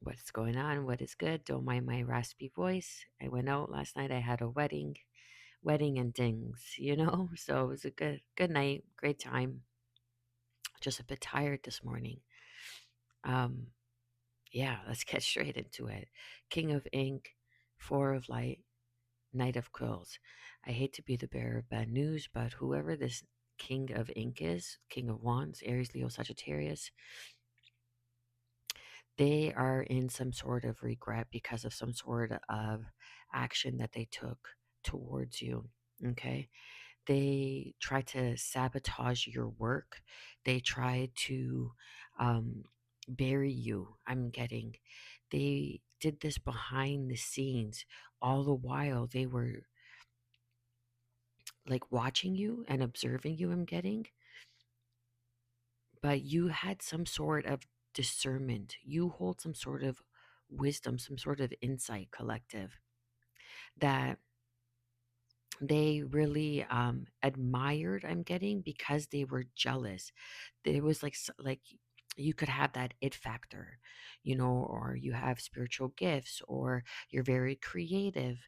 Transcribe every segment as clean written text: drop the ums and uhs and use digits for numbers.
What's going on? What is good? Don't mind my raspy voice. I went out last night. I had a wedding and things, So it was a good night, great time. Just a bit tired this morning. Um, yeah, let's get straight into it. King of Ink, Four of Light, Knight of Quills. I hate to be the bearer of bad news, but whoever this King of Ink is, King of Wands, Aries, Leo, Sagittarius, they are in some sort of regret because of some sort of action that they took towards you. Okay. They try to sabotage your work. They try to um, bury you. I'm getting. They did this behind the scenes. All the while, they were like watching you and observing you. I'm getting. But you had some sort of discernment. You hold some sort of wisdom, some sort of insight, collective, that they really admired. I'm getting, because they were jealous. There was like you could have that it factor, or you have spiritual gifts, or you're very creative,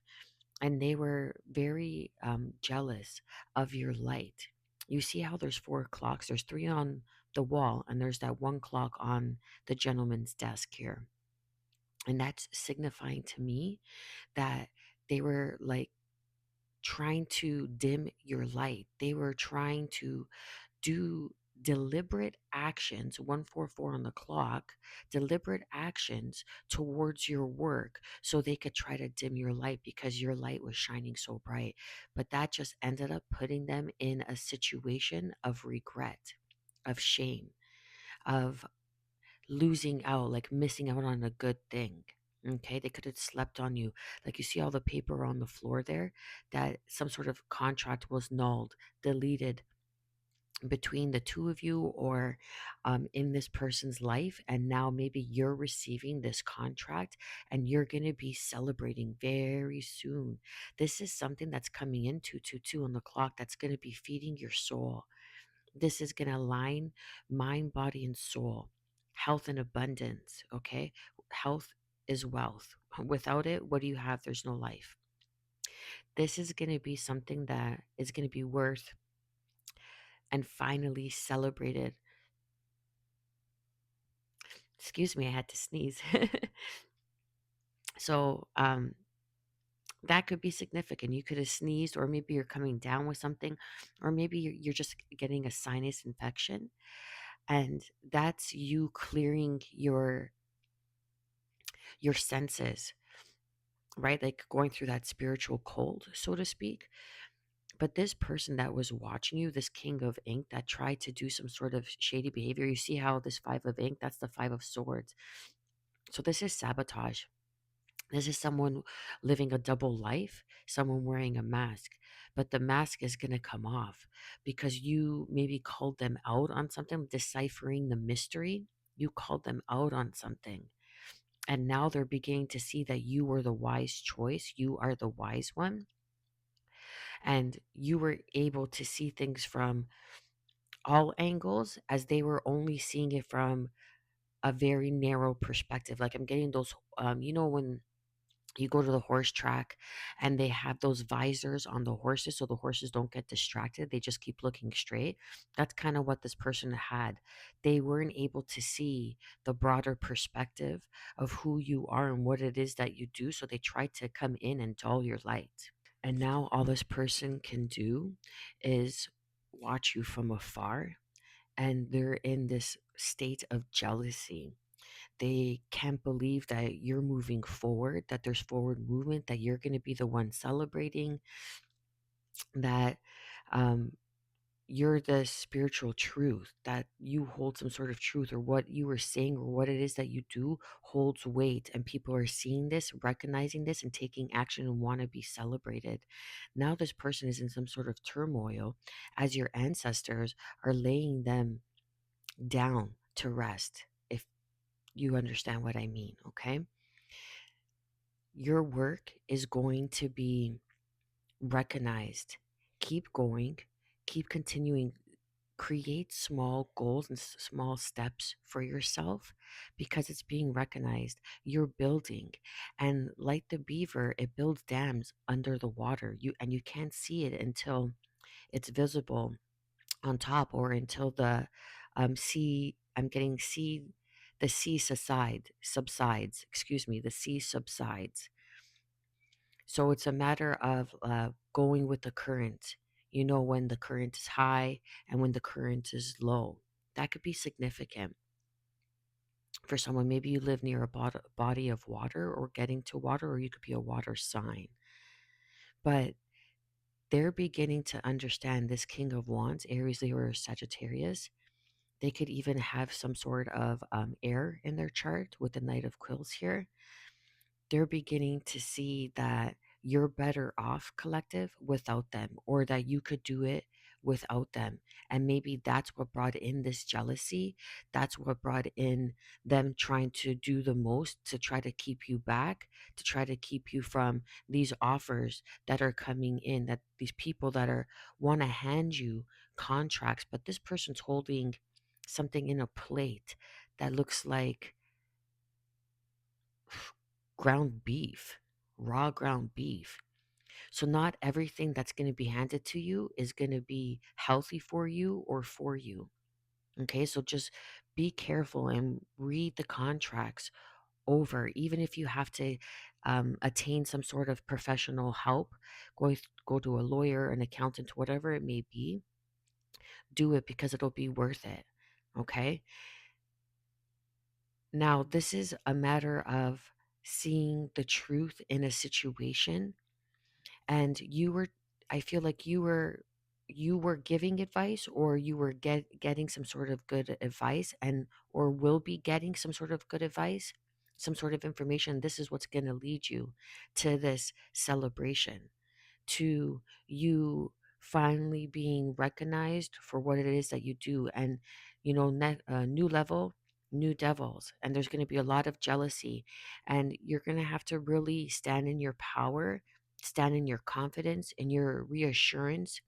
and they were very jealous of your light. You see how there's four clocks? There's three on the wall, and there's that one clock on the gentleman's desk here. And that's signifying to me that they were like trying to dim your light. They were trying to do deliberate actions, 144 on the clock, deliberate actions towards your work so they could try to dim your light because your light was shining so bright. But that just ended up putting them in a situation of regret, of shame, of losing out, like missing out on a good thing. Okay, they could have slept on you. Like you see all the paper on the floor there, that some sort of contract was nulled, deleted between the two of you, or in this person's life. And now maybe you're receiving this contract and you're going to be celebrating very soon. This is something that's coming into 2 on the clock that's going to be feeding your soul. This is going to align mind, body, and soul, health and abundance. Okay. Health is wealth. Without it, what do you have? There's no life. This is going to be something that is going to be worth and finally celebrated. Excuse me, I had to sneeze. So, that could be significant. You could have sneezed, or maybe you're coming down with something, or maybe you're just getting a sinus infection. And that's you clearing your senses, right? Like going through that spiritual cold, so to speak. But this person that was watching you, this king of ink that tried to do some sort of shady behavior, you see how this five of ink, that's the five of swords. So this is sabotage. This is someone living a double life, someone wearing a mask. But the mask is going to come off because you maybe called them out on something, deciphering the mystery. You called them out on something. And now they're beginning to see that you were the wise choice. You are the wise one. And you were able to see things from all angles, as they were only seeing it from a very narrow perspective. Like I'm getting those, when you go to the horse track and they have those visors on the horses so the horses don't get distracted. They just keep looking straight. That's kind of what this person had. They weren't able to see the broader perspective of who you are and what it is that you do. So they tried to come in and dull your light. And now all this person can do is watch you from afar. And they're in this state of jealousy. They can't believe that you're moving forward, that there's forward movement, that you're going to be the one celebrating, that um, you're the spiritual truth, that you hold some sort of truth, or what you were saying, or what it is that you do holds weight. And people are seeing this, recognizing this, and taking action and want to be celebrated. Now, this person is in some sort of turmoil as your ancestors are laying them down to rest. If you understand what I mean, okay? Your work is going to be recognized. Keep going, keep continuing Create small goals and small steps for yourself because it's being recognized. You're building, and like the beaver, it builds dams under the water. You can't see it until it's visible on top, or until the sea. I'm getting sea. The sea subsides. Excuse me. The sea subsides. So it's a matter of going with the current. You know when the current is high and when the current is low. That could be significant for someone. Maybe you live near a body of water or getting to water, or you could be a water sign. But they're beginning to understand this King of Wands, Aries, Leo, or Sagittarius. They could even have some sort of air in their chart with the Knight of Quills here. They're beginning to see that you're better off, collective, without them, or that you could do it without them. And maybe that's what brought in this jealousy. That's what brought in them trying to do the most to try to keep you back, to try to keep you from these offers that are coming in, that these people that are want to hand you contracts, but this person's holding something in a plate that looks like ground beef, raw ground beef. So, not everything that's going to be handed to you is going to be healthy for you or for you. Okay, so just be careful and read the contracts over, even if you have to attain some sort of professional help, go to a lawyer, an accountant, whatever it may be. Do it because it'll be worth it. Okay. Now, this is a matter of seeing the truth in a situation, and I feel like you were giving advice, or you were getting some sort of good advice, and or will be getting some sort of good advice, some sort of information. This is what's going to lead you to this celebration, to you finally being recognized for what it is that you do. And new level, new devils, and there's going to be a lot of jealousy, and you're going to have to really stand in your power, stand in your confidence and your reassurance,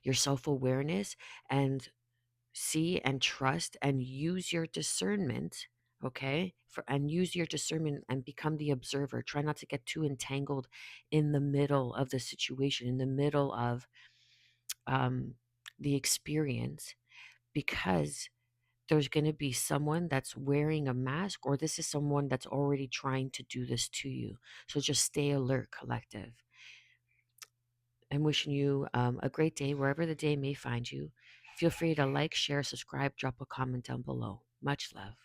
your self-awareness, and see and trust and use your discernment. Okay, and use your discernment and become the observer. Try not to get too entangled in the middle of the situation, in the middle of um, the experience, because there's going to be someone that's wearing a mask, or this is someone that's already trying to do this to you. So just stay alert, collective. I'm wishing you a great day wherever the day may find you. Feel free to like, share, subscribe, drop a comment down below. Much love.